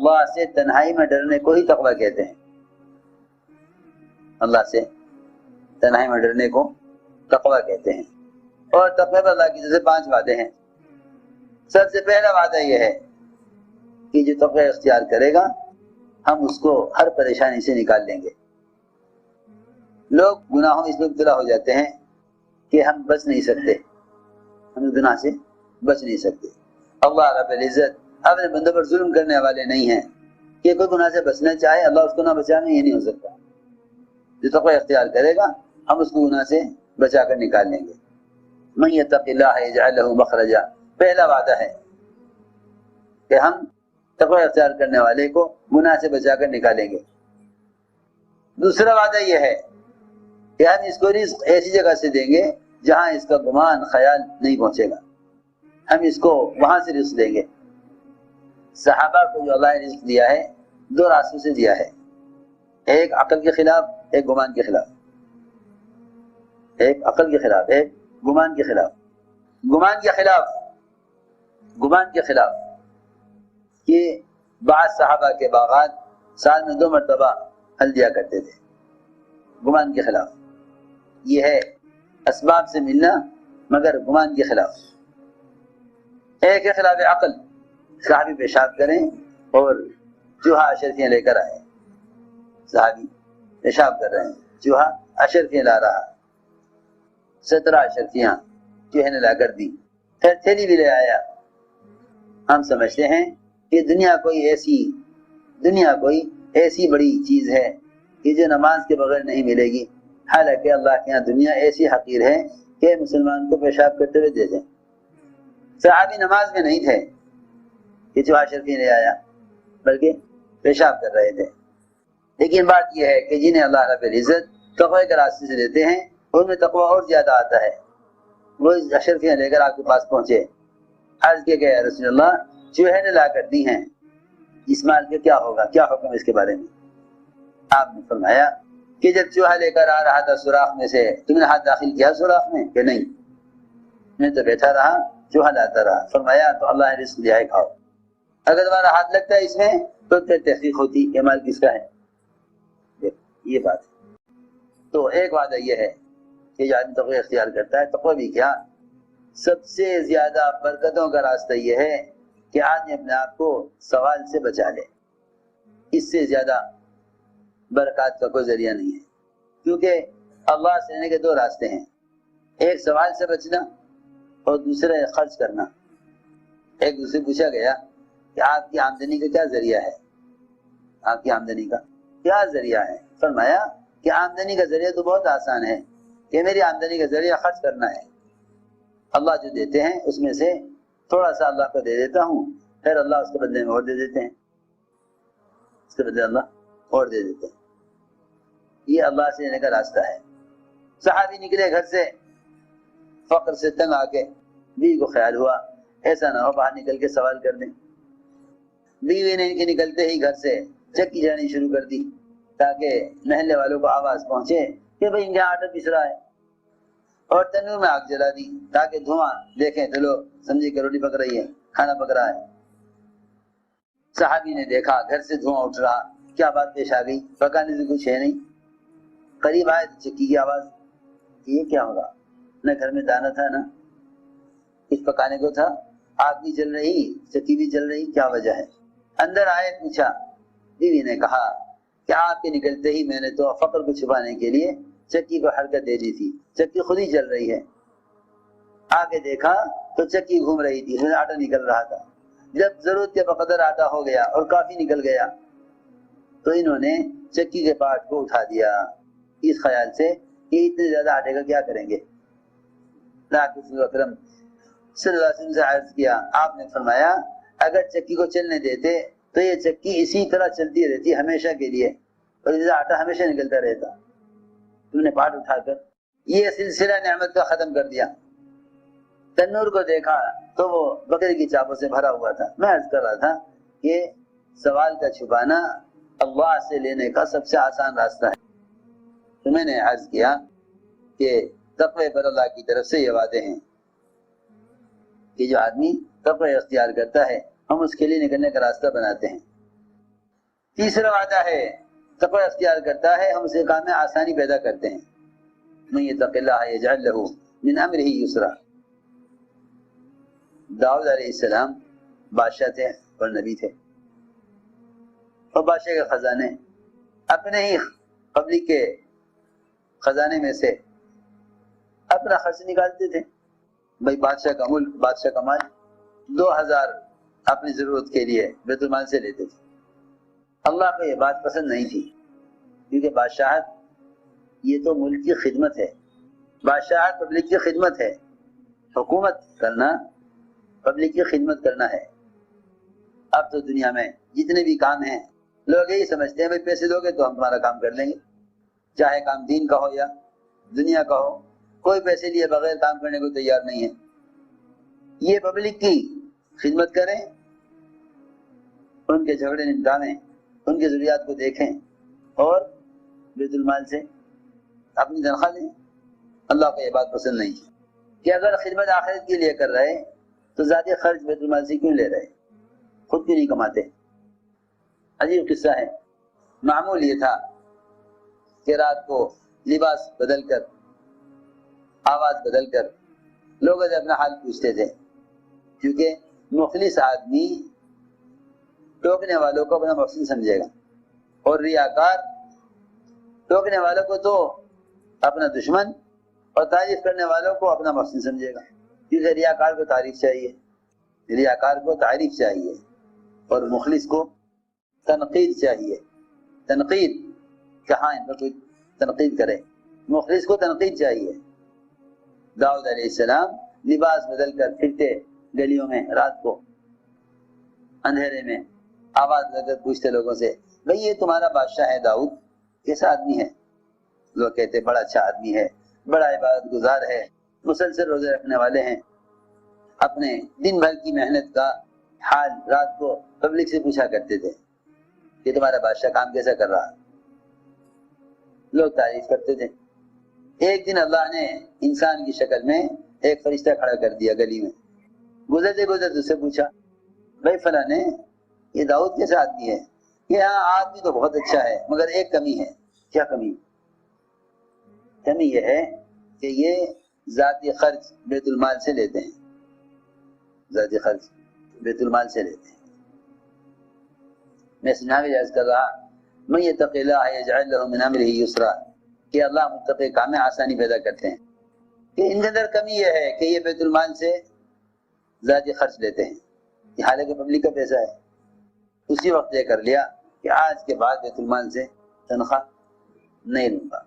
اللہ سے تنہائی میں ڈرنے کو ہی تقویٰ کہتے ہیں. اللہ سے تنہائی میں ڈرنے کو تقویٰ کہتے ہیں. اور تقویٰ پر اللہ کی طرف سے 5 وعدے ہیں. سب سے پہلا وعدہ یہ ہے کہ جو تقویٰ اختیار کرے گا ہم اس کو ہر پریشانی سے نکال لیں گے. لوگ گناہوں میں اس میں مبتلا ہو جاتے ہیں کہ ہم بچ نہیں سکتے، ہم گناہ سے بچ نہیں سکتے. اللہ رب العزت اپنے بندوں پر ظلم کرنے والے نہیں ہیں کہ کوئی گناہ سے بچنا چاہے اللہ اس کو نہ بچانے، یہ نہیں ہو سکتا. جو تقویٰ اختیار کرے گا ہم اس کو گناہ سے بچا کر نکال لیں گے. من یتق اللہ یجعل لہ مخرجا، پہلا وعدہ ہے کہ ہم تقویٰ اختیار کرنے والے کو گناہ سے بچا کر نکالیں گے. دوسرا وعدہ یہ ہے کہ ہم اس کو رزق ایسی جگہ سے دیں گے جہاں اس کا گمان خیال نہیں پہنچے گا. ہم اس کو وہاں سے رزق دیں گے. صحابہ کو جو اللہ نے رزق دیا ہے 2 راستوں سے دیا ہے، ایک عقل کے خلاف، ایک گمان کے خلاف. ایک عقل کے خلاف، ایک گمان کے خلاف. گمان کے خلاف، گمان کے خلاف کہ بعض صحابہ کے باغات سال میں 2 مرتبہ پھل دیا کرتے تھے. گمان کے خلاف یہ ہے اسباب سے ملنا مگر گمان کے خلاف. ایک کے خلاف عقل، صحابی پیشاب کریں اور چوہا اشرفیاں لے کر آئے. صحابی پیشاب کر رہے ہیں، چوہا اشرفیاں لا رہا، 17 اشرفیاں چوہے نے لا کر دی. پھر تھیلی بھی لے آیا. ہم سمجھتے ہیں کہ دنیا کوئی ایسی بڑی چیز ہے کہ جو نماز کے بغیر نہیں ملے گی. حالانکہ اللہ کے یہاں دنیا ایسی حقیر ہے کہ مسلمان کو پیشاب کرتے ہوئے دے دیں. صحابی نماز میں نہیں تھے کہ چوہا اشرفی لے آیا، بلکہ پیشاب کر رہے تھے. لیکن بات یہ ہے کہ جنہیں اللہ رب العزت تقوی کے راستے سے دیتے ہیں ان میں تقوی اور زیادہ آتا ہے. وہ اشرفیاں لے کر آپ کے پاس پہنچے. عرض کیا گیا رسول اللہ چوہے نے لا کر دی ہیں، اس مال کے کیا ہوگا، کیا حکم اس کے بارے میں؟ آپ نے فرمایا کہ جب چوہا لے کر آ رہا تھا سوراخ میں سے تم نے ہاتھ داخل کیا سوراخ میں کہ نہیں؟ میں تو بیٹھا رہا، چوہا لاتا رہا. فرمایا تو اللہ نے رزق دیا ہے، کھاؤ. اگر تمہارا ہاتھ لگتا ہے اس میں تو پھر تحقیق ہوتی کہ مال کس کا ہے. یہ بات ہے. تو ایک وعدہ یہ ہے کہ جو آدمی تقوی اختیار کرتا ہے، تقوی بھی کیا، سب سے زیادہ برکتوں کا راستہ یہ ہے کہ آدمی اپنے آپ کو سوال سے بچا لے. اس سے زیادہ برکات کا کوئی ذریعہ نہیں ہے. کیونکہ اللہ سے لینے کے 2 راستے ہیں، ایک سوال سے بچنا اور دوسرا خرچ کرنا. ایک دوسرے پوچھا گیا کہ آپ کی آمدنی کا کیا ذریعہ ہے، آپ کی آمدنی کا کیا ذریعہ ہے؟ فرمایا کہ آمدنی کا ذریعہ تو بہت آسان ہے کہ میری آمدنی کا ذریعہ خرچ کرنا ہے. اللہ جو دیتے ہیں اس میں سے تھوڑا سا اللہ کو دے دیتا ہوں، پھر اللہ اس کے بدلے میں اور دے دیتے ہیں، اس کے بدلے اللہ اور دے دیتے ہیں. یہ اللہ سے لینے کا راستہ ہے. صحابی نکلے گھر سے فقر سے تنگ آ کے. بیوی کو خیال ہوا ایسا نہ ہو باہر نکل کے سوال کر دیں. بیوی نے نکلتے ہی گھر سے چکی جانی شروع کر دی تاکہ محلے والوں کو آواز پہنچے کہ بھئی ان کے آٹا پس رہا ہے. اور تنور میں آگ جلا دی تاکہ دھواں دیکھیں تو لوگ سمجھے کہ روٹی پک رہی ہے، کھانا پک رہا ہے. صحابی نے دیکھا گھر سے دھواں اٹھ رہا، کیا بات پیش آ گئی؟ پکانے سے کچھ ہے نہیں. قریب آئے تو چکی کی آواز. یہ کیا ہوگا؟ نہ گھر میں دانا تھا نہ کچھ پکانے کو تھا. آگ بھی جل رہی، چکی بھی جل رہی، کیا وجہ ہے؟ اندر آئے پوچھا. بیوی نے کہا کہ آپ کے نکلتے ہی میں نے تو فقر کو چھپانے کے لیے چکی کو حرکت دے دی تھی، چکی خود ہی چل رہی ہے. آگے دیکھا تو چکی گھوم رہی تھی، اس آٹا نکل رہا تھا. جب ضرورت کے بقدر آٹا ہو گیا اور کافی نکل گیا تو انہوں نے چکی کے پارٹ کو اٹھا دیا اس خیال سے کہ اتنے زیادہ آٹے کا کیا کریں گے. رسول اکرم صلی اللہ علیہ وسلم سے عرض کیا. آپ نے فرمایا اگر چکی کو چلنے دیتے تو یہ چکی اسی طرح چلتی رہتی ہمیشہ کے لیے اور آٹا ہمیشہ نکلتا رہتا. تم نے پارٹ اٹھا کر یہ سلسلہ نعمت کا ختم کر دیا. تنور کو دیکھا تو وہ بکرے کی چاپوں سے بھرا ہوا تھا. میں عرض کر رہا تھا کہ سوال کا چھپانا اللہ سے لینے کا سب سے آسان راستہ ہے. تو میں نے عرض کیا کہ تقوی پر اللہ کی طرف سے یہ وعدے ہیں کہ جو آدمی تقوی اختیار کرتا ہے ہم اس کے لیے نکلنے کا راستہ بناتے ہیں. تیسرا وعدہ ہے تقوی اختیار کرتا ہے ہم اسے کام میں آسانی پیدا کرتے ہیں. من یتق اللہ یجعل لہ من امرہ یسرا. داؤد علیہ السلام بادشاہ تھے اور نبی تھے، اور بادشاہ کے خزانے اپنے ہی پبلک کے خزانے میں سے اپنا خرچ نکالتے تھے. بھائی بادشاہ کا ملک، بادشاہ کا مال 2000 اپنی ضرورت کے لیے بیت المال سے لیتے تھے. اللہ کو یہ بات پسند نہیں تھی، کیونکہ بادشاہت یہ تو ملک کی خدمت ہے، بادشاہت پبلک کی خدمت ہے، حکومت کرنا پبلک کی خدمت کرنا ہے. اب تو دنیا میں جتنے بھی کام ہیں لوگ یہی سمجھتے ہیں بھائی پیسے دو گے تو ہم تمہارا کام کر لیں گے، چاہے کام دین کا ہو یا دنیا کا ہو، کوئی پیسے لیے بغیر کام کرنے کو تیار نہیں ہے. یہ پبلک کی خدمت کریں، ان کے جھگڑے نمٹائیں، ان کی ضروریات کو دیکھیں اور بیت المال سے اپنی تنخواہ لیں. اللہ کو یہ بات پسند نہیں کہ اگر خدمت آخرت کے لیے کر رہے تو ذاتی خرچ بیت المال سے کیوں لے رہے، خود کیوں نہیں کماتے. عجیب قصہ ہے. معمول یہ تھا کہ رات کو لباس بدل کر، آواز بدل کر لوگوں سے اپنا حال پوچھتے تھے، کیونکہ مخلص آدمی ٹوکنے والوں کو اپنا محسن سمجھے گا، اور ریاکار ٹوکنے والوں کو تو اپنا دشمن اور تعریف کرنے والوں کو اپنا محسن سمجھے گا. کیونکہ ریاکار کو تعریف چاہیے، ریاکار کو تعریف چاہیے، اور مخلص کو تنقید چاہیے. تنقید کہاں ان پر کوئی تنقید کرے، مخلص کو تنقید چاہیے. داؤد علیہ السلام لباس بدل کر پھرتے گلیوں میں، رات کو اندھیرے میں آواز بدل کر پوچھتے لوگوں سے بھئی یہ تمہارا بادشاہ ہے داؤد، کیسا آدمی ہے؟ لوگ کہتے بڑا اچھا آدمی ہے، بڑا عبادت گزار ہے، مسلسل روزے رکھنے والے ہیں. اپنے دن بھر کی محنت کا حال رات کو پبلک سے پوچھا کرتے تھے کہ تمہارا بادشاہ کام کیسا کر رہا. لوگ تعریف کرتے تھے. ایک دن اللہ نے انسان کی شکل میں ایک فرشتہ کھڑا کر دیا گلی میں. گزرتے گزرتے اس سے پوچھا بھائی فلاں نے یہ داؤد کیسا آدمی ہے؟ کہ ہاں آدمی تو بہت اچھا ہے مگر ایک کمی ہے. کیا کمی؟ کمی یہ ہے کہ یہ ذاتی خرچ بیت المال سے لیتے ہیں، ذاتی خرچ بیت المال سے لیتے ہیں. میں سمجھا بھی عرض کر رہا من یتق اللہ یجعل لہ من امرہ یسرا، کہ اللہ متقی کام میں آسانی پیدا کرتے ہیں. کہ ان کے اندر کمی یہ ہے کہ یہ بیت المال سے ذاتی خرچ لیتے ہیں. یہ حالانکہ پبلک کا پیسہ ہے. اسی وقت یہ کر لیا کہ آج کے بعد بیت المال سے تنخواہ نہیں لوں گا،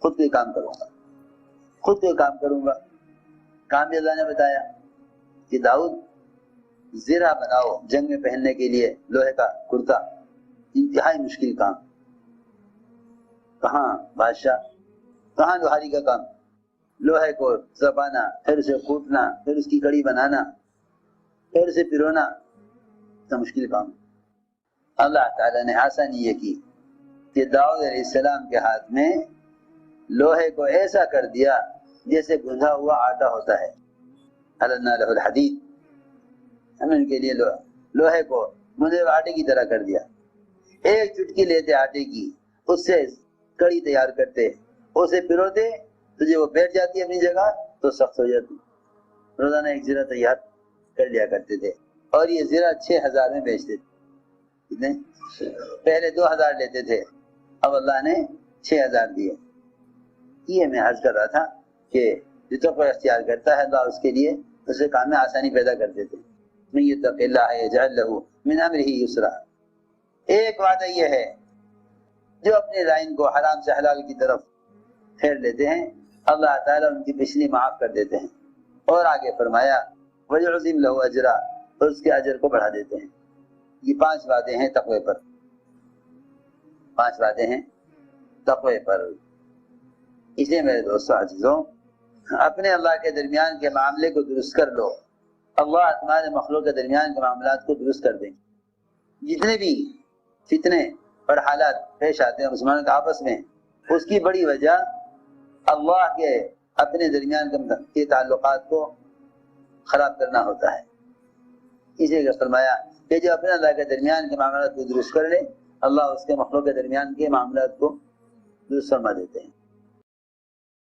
خود کوئی کام کروں گا، خود کوئی کام کروں گا. کام بھی اللہ نے بتایا کہ داؤد زرہ بناؤ جنگ میں پہننے کے لیے، لوہے کا کرتا، انتہائی مشکل کام. کہاں بادشاہ، کہاں لوہاری کا کام، لوہے کو زبانا، پھر اسے کوٹنا، پھر اس کی کڑی بنانا، پھر اسے پرونا، اتنا مشکل کام. اللہ تعالیٰ نے آسانی یہ کی کہ داؤد علیہ السلام کے ہاتھ میں لوہے کو ایسا کر دیا جیسے گندھا ہوا آٹا ہوتا ہے. علنا لہ الحدید، ہم نے ان کے لیے لوہے کو گندھے ہوئے آٹے کی طرح کر دیا. ایک چٹکی لیتے آٹے کی، اس سے کڑی تیار کرتے، اسے پروتے تو جب وہ بیٹھ جاتی اپنی جگہ تو سخت ہو جاتی. روزانہ ایک زرہ تیار کر لیا کرتے تھے، اور یہ زرہ 6000 میں بیچتے تھے. کتنے؟ پہلے 2000 لیتے تھے، اب اللہ نے 6000 دیے. یہ میں عرض کر رہا تھا کہ جتنا کوئی اختیار کرتا ہے اللہ اس کے لیے اسے کام میں آسانی پیدا کر دیتے. من یتق اللہ یجعل لہ من امرہ یسرا. ایک وعدہ یہ ہے جو اپنے لائن کو حرام سے حلال کی طرف پھیر لیتے ہیں اللہ تعالیٰ ان کی پچھلی معاف کر دیتے ہیں. اور آگے فرمایا وَيُعْظِمْ لَهُ أَجْرًا، اور اس کے اجر کو بڑھا دیتے ہیں. یہ 5 وعدے ہیں تقوی پر، 5 وعدے ہیں تقوی پر. اس لیے میرے دوستو عزیزوں، اپنے اللہ کے درمیان کے معاملے کو درست کر لو، اللہ تمہارے مخلوق کے درمیان کے معاملات کو درست کر دیں. جتنے بھی فتنے اور حالات پیش آتے ہیں مسلمانوں کے آپس میں، اس کی بڑی وجہ اللہ کے اپنے درمیان کے تعلقات کو خراب کرنا ہوتا ہے. اسی لیے فرمایا کہ جو اپنے اللہ کے درمیان کے معاملات کو درست کر لے اللہ اس کے مخلوق کے درمیان کے معاملات کو درست فرما دیتے ہیں۔